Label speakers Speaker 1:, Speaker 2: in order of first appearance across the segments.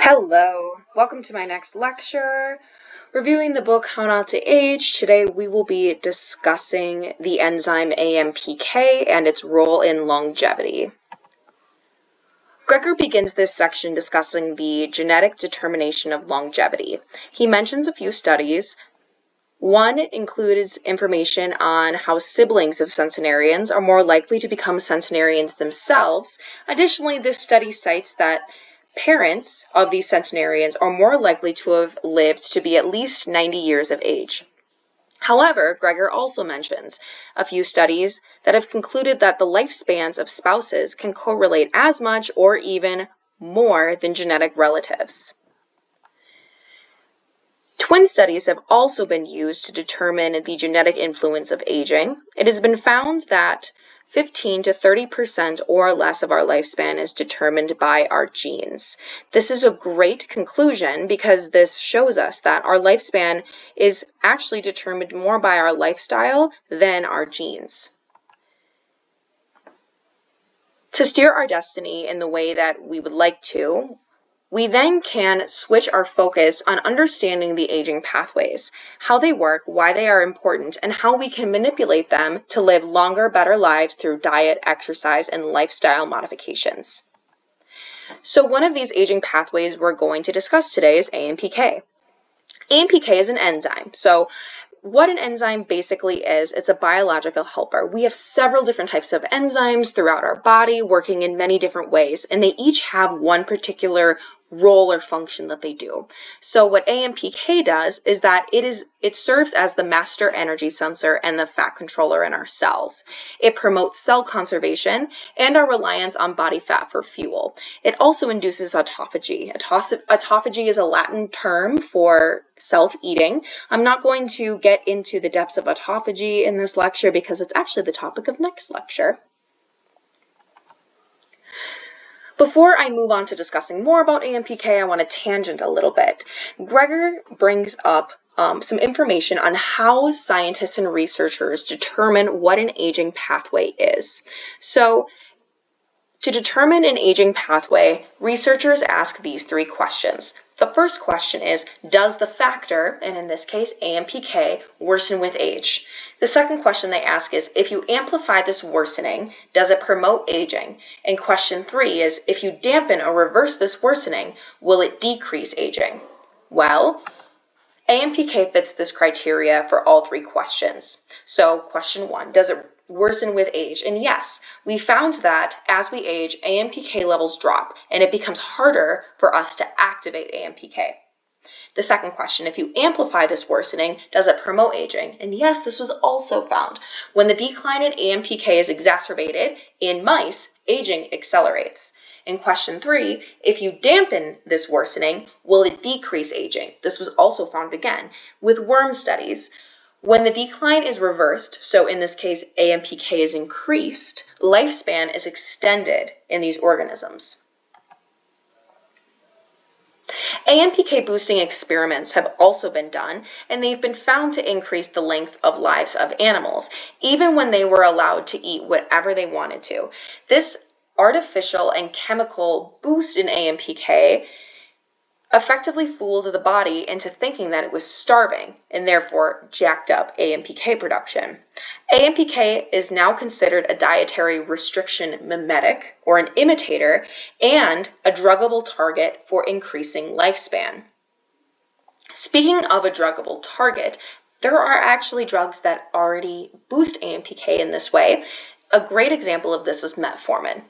Speaker 1: Hello, welcome to my next lecture. Reviewing the book How Not to Age, today we will be discussing the enzyme AMPK and its role in longevity. Gregor begins this section discussing the genetic determination of longevity. He mentions a few studies. One includes information on how siblings of centenarians are more likely to become centenarians themselves. Additionally, this study cites that parents of these centenarians are more likely to have lived to be at least 90 years of age. However, Gregor also mentions a few studies that have concluded that the lifespans of spouses can correlate as much or even more than genetic relatives. Twin studies have also been used to determine the genetic influence of aging. It has been found that 15 to 30% or less of our lifespan is determined by our genes. This is a great conclusion because this shows us that our lifespan is actually determined more by our lifestyle than our genes. To steer our destiny in the way that we would like to, we then can switch our focus on understanding the aging pathways, how they work, why they are important, and how we can manipulate them to live longer, better lives through diet, exercise, and lifestyle modifications. So one of these aging pathways we're going to discuss today is AMPK. AMPK is an enzyme. So what an enzyme basically is, it's a biological helper. We have several different types of enzymes throughout our body working in many different ways, and they each have one particular role or function that they do. So what AMPK does is that it serves as the master energy sensor and the fat controller in our cells. It promotes cell conservation and our reliance on body fat for fuel. It also induces autophagy. Autophagy is a Latin term for self-eating. I'm not going to get into the depths of autophagy in this lecture because it's actually the topic of next lecture. Before I move on to discussing more about AMPK, I want to tangent a little bit. Gregor brings up some information on how scientists and researchers determine what an aging pathway is. So, to determine an aging pathway, researchers ask these three questions. The first question is, does the factor, and in this case AMPK, worsen with age? The second question they ask is, if you amplify this worsening, does it promote aging? And question 3 is, if you dampen or reverse this worsening, will it decrease aging? Well, AMPK fits this criteria for all three questions. So question 1, does it worsen with age? And yes, we found that as we age, AMPK levels drop and it becomes harder for us to activate AMPK. The second question, if you amplify this worsening, does it promote aging? And yes, this was also found. When the decline in AMPK is exacerbated in mice, aging accelerates. In question 3, if you dampen this worsening, will it decrease aging? This was also found again with worm studies. When the decline is reversed, so in this case AMPK is increased, lifespan is extended in these organisms. AMPK boosting experiments have also been done, and they've been found to increase the length of lives of animals, even when they were allowed to eat whatever they wanted to. This artificial and chemical boost in AMPK effectively fooled the body into thinking that it was starving and therefore jacked up AMPK production. AMPK is now considered a dietary restriction mimetic or an imitator and a druggable target for increasing lifespan. Speaking of a druggable target, there are actually drugs that already boost AMPK in this way. A great example of this is metformin.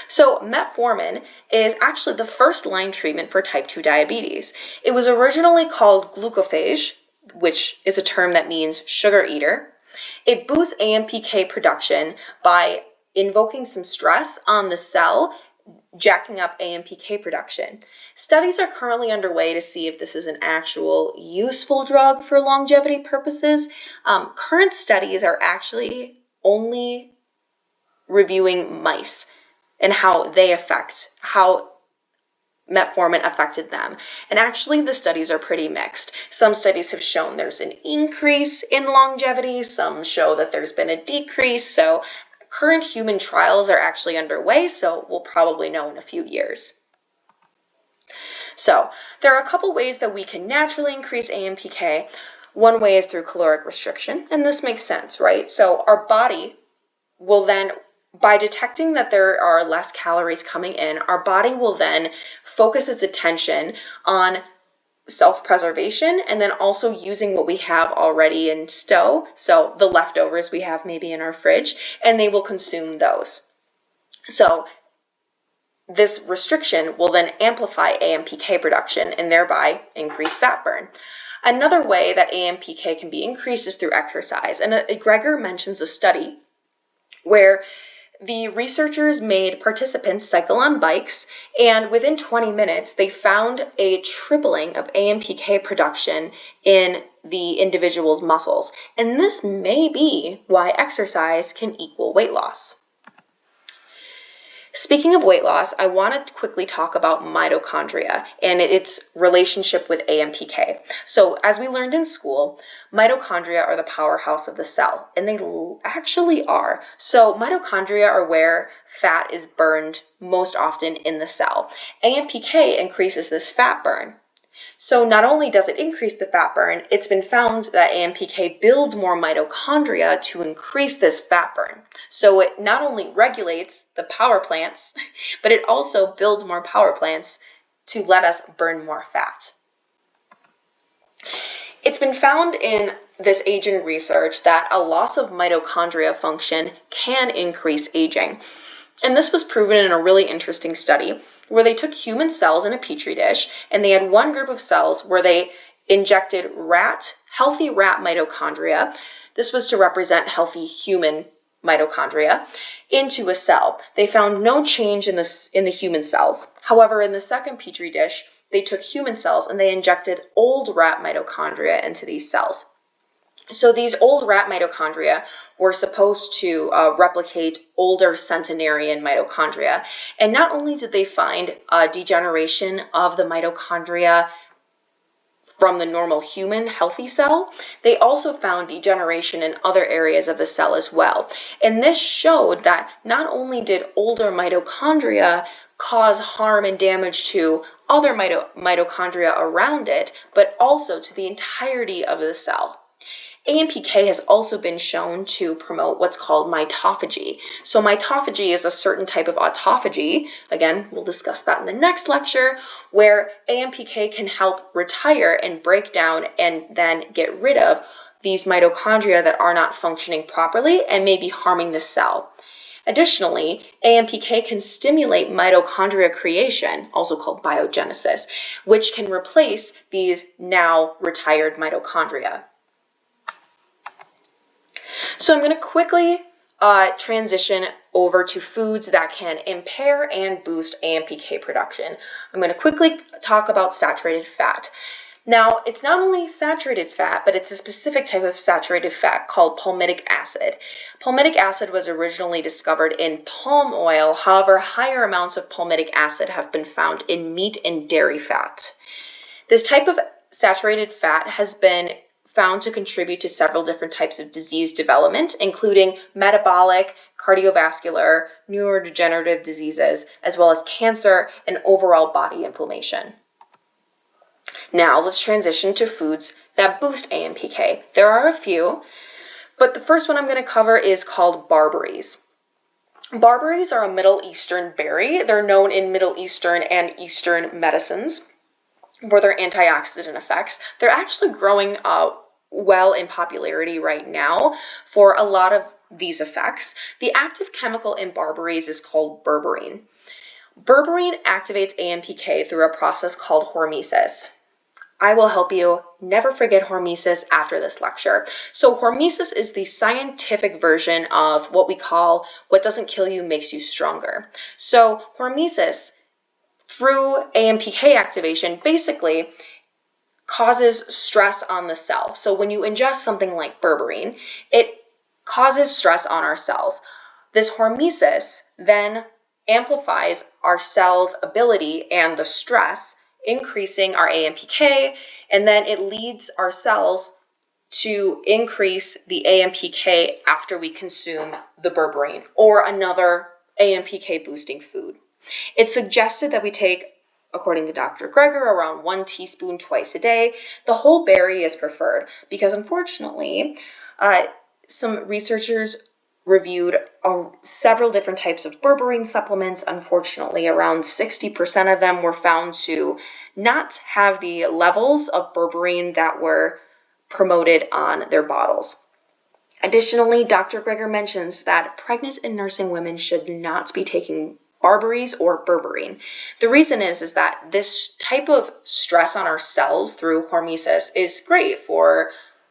Speaker 1: So metformin is actually the first line treatment for type 2 diabetes. It was originally called glucophage, which is a term that means sugar eater. It boosts AMPK production by invoking some stress on the cell, jacking up AMPK production. Studies are currently underway to see if this is an actual useful drug for longevity purposes. Current studies are actually only reviewing mice and how metformin affected them. And actually the studies are pretty mixed. Some studies have shown there's an increase in longevity, some show that there's been a decrease, so current human trials are actually underway, so we'll probably know in a few years. So there are a couple ways that we can naturally increase AMPK. One way is through caloric restriction, and this makes sense, right? So our body will then, by detecting that there are less calories coming in, our body will then focus its attention on self-preservation and then also using what we have already in stow, so the leftovers we have maybe in our fridge, and they will consume those. So this restriction will then amplify AMPK production and thereby increase fat burn. Another way that AMPK can be increased is through exercise. And Gregor mentions a study where the researchers made participants cycle on bikes, and within 20 minutes, they found a tripling of AMPK production in the individual's muscles. And this may be why exercise can equal weight loss. Speaking of weight loss, I want to quickly talk about mitochondria and its relationship with AMPK. So as we learned in school, mitochondria are the powerhouse of the cell, and they actually are. So mitochondria are where fat is burned most often in the cell. AMPK increases this fat burn. So not only does it increase the fat burn, it's been found that AMPK builds more mitochondria to increase this fat burn. So it not only regulates the power plants, but it also builds more power plants to let us burn more fat. It's been found in this aging research that a loss of mitochondria function can increase aging. And this was proven in a really interesting study where they took human cells in a petri dish, and they had one group of cells where they injected healthy rat mitochondria. This was to represent healthy human mitochondria into a cell. They found no change in the human cells. However, in the second petri dish, they took human cells and they injected old rat mitochondria into these cells. So these old rat mitochondria were supposed to replicate older centenarian mitochondria. And not only did they find degeneration of the mitochondria from the normal human healthy cell, they also found degeneration in other areas of the cell as well. And this showed that not only did older mitochondria cause harm and damage to other mitochondria around it, but also to the entirety of the cell. AMPK has also been shown to promote what's called mitophagy. So mitophagy is a certain type of autophagy, again, we'll discuss that in the next lecture, where AMPK can help retire and break down and then get rid of these mitochondria that are not functioning properly and may be harming the cell. Additionally, AMPK can stimulate mitochondria creation, also called biogenesis, which can replace these now retired mitochondria. So I'm going to quickly transition over to foods that can impair and boost AMPK production. I'm going to quickly talk about saturated fat. Now, it's not only saturated fat, but it's a specific type of saturated fat called palmitic acid. Palmitic acid was originally discovered in palm oil. However, higher amounts of palmitic acid have been found in meat and dairy fat. This type of saturated fat has been found to contribute to several different types of disease development, including metabolic, cardiovascular, neurodegenerative diseases, as well as cancer and overall body inflammation. Now let's transition to foods that boost AMPK. There are a few, but the first one I'm going to cover is called barberries. Barberries are a Middle Eastern berry. They're known in Middle Eastern and Eastern medicines for their antioxidant effects. They're actually growing well in popularity right now for a lot of these effects. The active chemical in barberries is called berberine. Berberine activates AMPK through a process called hormesis. I will help you never forget hormesis after this lecture. So hormesis is the scientific version of what we call what doesn't kill you makes you stronger. So hormesis through AMPK activation basically causes stress on the cell. So when you ingest something like berberine, it causes stress on our cells. This hormesis then amplifies our cell's ability and the stress, increasing our AMPK, and then it leads our cells to increase the AMPK after we consume the berberine or another AMPK boosting food. It's suggested that we take according to Dr. Gregor, around 1 teaspoon twice a day. The whole berry is preferred because, unfortunately, some researchers reviewed several different types of berberine supplements. Unfortunately, around 60% of them were found to not have the levels of berberine that were promoted on their bottles. Additionally, Dr. Gregor mentions that pregnant and nursing women should not be taking barberries or berberine. The reason is that this type of stress on our cells through hormesis is great for,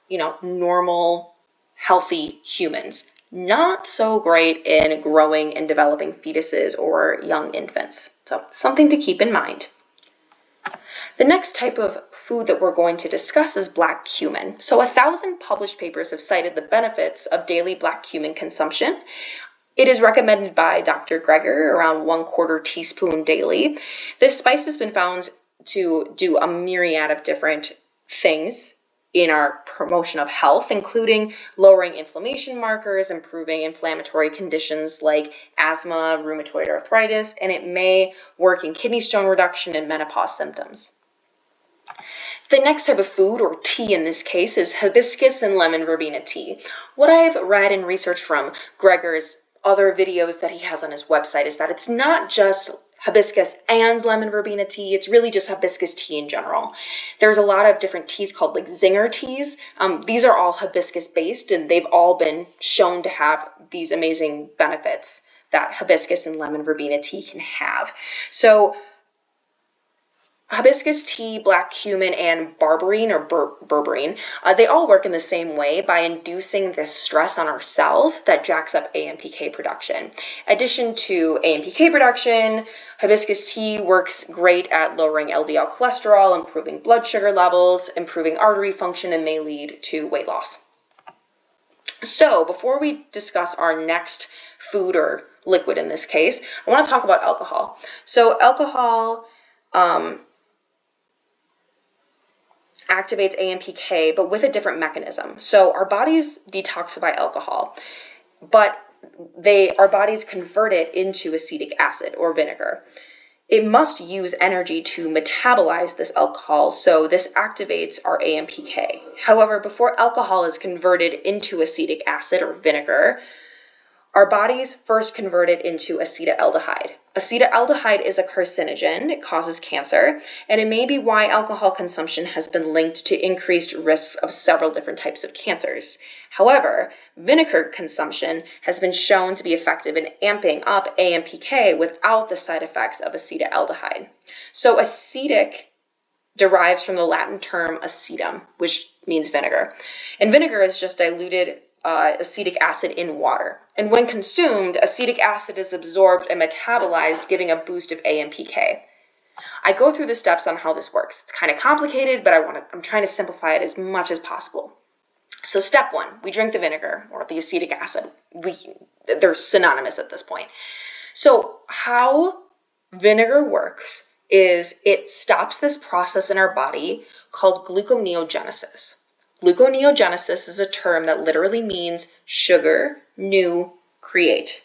Speaker 1: normal, healthy humans. Not so great in growing and developing fetuses or young infants. So something to keep in mind. The next type of food that we're going to discuss is black cumin. So 1,000 published papers have cited the benefits of daily black cumin consumption. It is recommended by Dr. Gregor, around 1/4 teaspoon daily. This spice has been found to do a myriad of different things in our promotion of health, including lowering inflammation markers, improving inflammatory conditions like asthma, rheumatoid arthritis, and it may work in kidney stone reduction and menopause symptoms. The next type of food, or tea in this case, is hibiscus and lemon verbena tea. What I've read and researched from Gregor's other videos that he has on his website is that it's not just hibiscus and lemon verbena tea, it's really just hibiscus tea in general. There's a lot of different teas called like zinger teas. These are all hibiscus based and they've all been shown to have these amazing benefits that hibiscus and lemon verbena tea can have. So hibiscus tea, black cumin, and berberine or berberine, they all work in the same way by inducing this stress on our cells that jacks up AMPK production. Addition to AMPK production, hibiscus tea works great at lowering LDL cholesterol, improving blood sugar levels, improving artery function, and may lead to weight loss. So before we discuss our next food or liquid in this case, I want to talk about alcohol. So alcohol activates AMPK, but with a different mechanism. So our bodies detoxify alcohol, but our bodies convert it into acetic acid or vinegar. It must use energy to metabolize this alcohol, so this activates our AMPK. However, before alcohol is converted into acetic acid or vinegar, our bodies first convert it into acetaldehyde. Acetaldehyde is a carcinogen, it causes cancer, and it may be why alcohol consumption has been linked to increased risks of several different types of cancers. However, vinegar consumption has been shown to be effective in amping up AMPK without the side effects of acetaldehyde. So acetic derives from the Latin term acetum, which means vinegar. And vinegar is just diluted acetic acid in water. And when consumed, acetic acid is absorbed and metabolized, giving a boost of AMPK. I go through the steps on how this works. It's kind of complicated, but I'm trying to simplify it as much as possible. So step 1, we drink the vinegar or the acetic acid. They're synonymous at this point. So how vinegar works is it stops this process in our body called gluconeogenesis. Gluconeogenesis is a term that literally means sugar, new, create.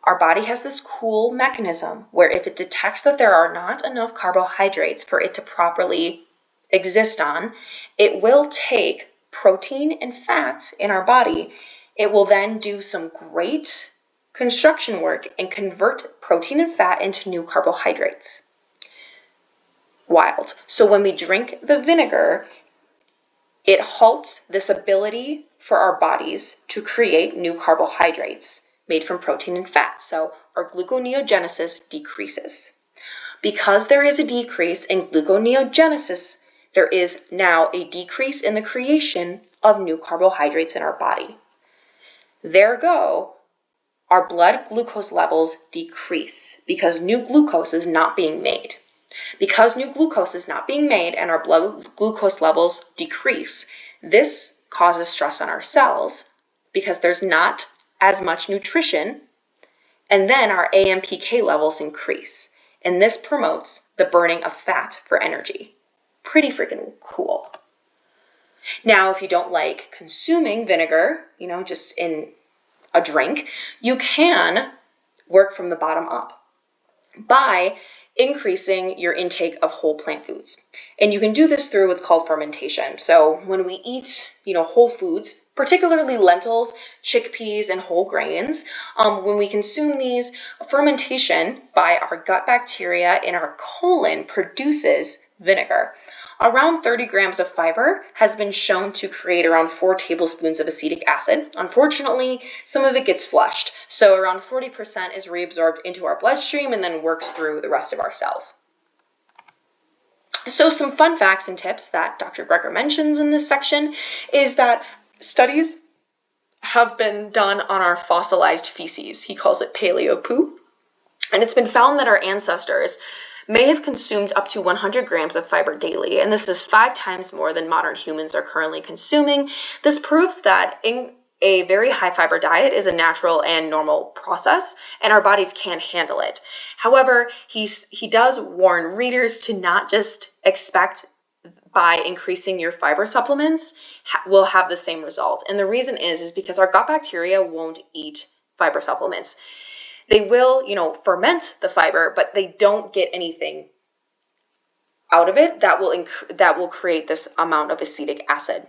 Speaker 1: Our body has this cool mechanism where if it detects that there are not enough carbohydrates for it to properly exist on, it will take protein and fat in our body. It will then do some great construction work and convert protein and fat into new carbohydrates. Wild. So when we drink the vinegar, it halts this ability for our bodies to create new carbohydrates made from protein and fat. So our gluconeogenesis decreases. Because there is a decrease in gluconeogenesis, there is now a decrease in the creation of new carbohydrates in our body. Our blood glucose levels decrease because new glucose is not being made. Because new glucose is not being made and our blood glucose levels decrease, this causes stress on our cells because there's not as much nutrition, and then our AMPK levels increase. And this promotes the burning of fat for energy. Pretty freaking cool. Now, if you don't like consuming vinegar, just in a drink, you can work from the bottom up by increasing your intake of whole plant foods. And you can do this through what's called fermentation. So when we eat, whole foods, particularly lentils, chickpeas, and whole grains, when we consume these, fermentation by our gut bacteria in our colon produces vinegar. Around 30 grams of fiber has been shown to create around 4 tablespoons of acetic acid. Unfortunately, some of it gets flushed, so around 40% is reabsorbed into our bloodstream and then works through the rest of our cells. So some fun facts and tips that Dr. Gregor mentions in this section is that studies have been done on our fossilized feces. He calls it paleo poo. And it's been found that our ancestors may have consumed up to 100 grams of fiber daily, and this is 5 times more than modern humans are currently consuming. This proves that a very high fiber diet is a natural and normal process, and our bodies can handle it. However, he does warn readers to not just expect by increasing your fiber supplements will have the same results. And the reason is because our gut bacteria won't eat fiber supplements. They will, ferment the fiber, but they don't get anything out of it that will create this amount of acetic acid.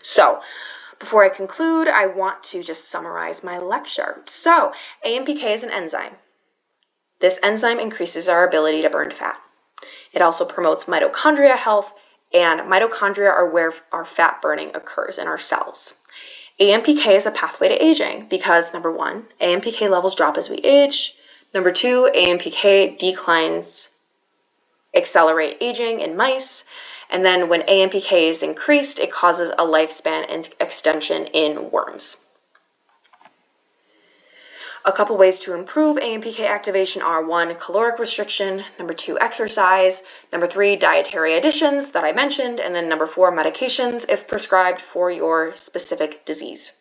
Speaker 1: So, before I conclude, I want to just summarize my lecture. So, AMPK is an enzyme. This enzyme increases our ability to burn fat. It also promotes mitochondria health, and mitochondria are where our fat burning occurs in our cells. AMPK is a pathway to aging because, number 1, AMPK levels drop as we age. Number 2, AMPK declines accelerate aging in mice. And then when AMPK is increased, it causes a lifespan and extension in worms. A couple ways to improve AMPK activation are 1, caloric restriction, number 2, exercise, number 3, dietary additions that I mentioned, and then number 4, medications if prescribed for your specific disease.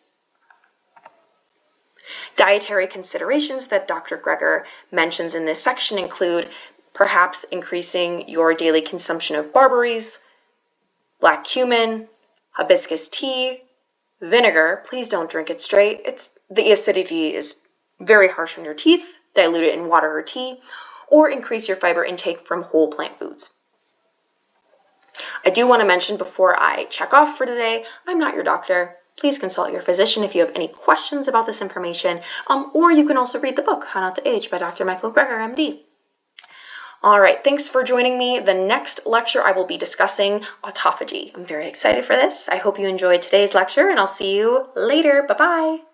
Speaker 1: Dietary considerations that Dr. Gregor mentions in this section include perhaps increasing your daily consumption of barberries, black cumin, hibiscus tea, vinegar. Please don't drink it straight. The acidity is very harsh on your teeth. Dilute it in water or tea, or increase your fiber intake from whole plant foods. I do want to mention before I check off for today, I'm not your doctor. Please consult your physician if you have any questions about this information, or you can also read the book, How Not to Age by Dr. Michael Gregor, MD. All right, thanks for joining me. The next lecture I will be discussing autophagy. I'm very excited for this. I hope you enjoyed today's lecture, and I'll see you later. Bye-bye.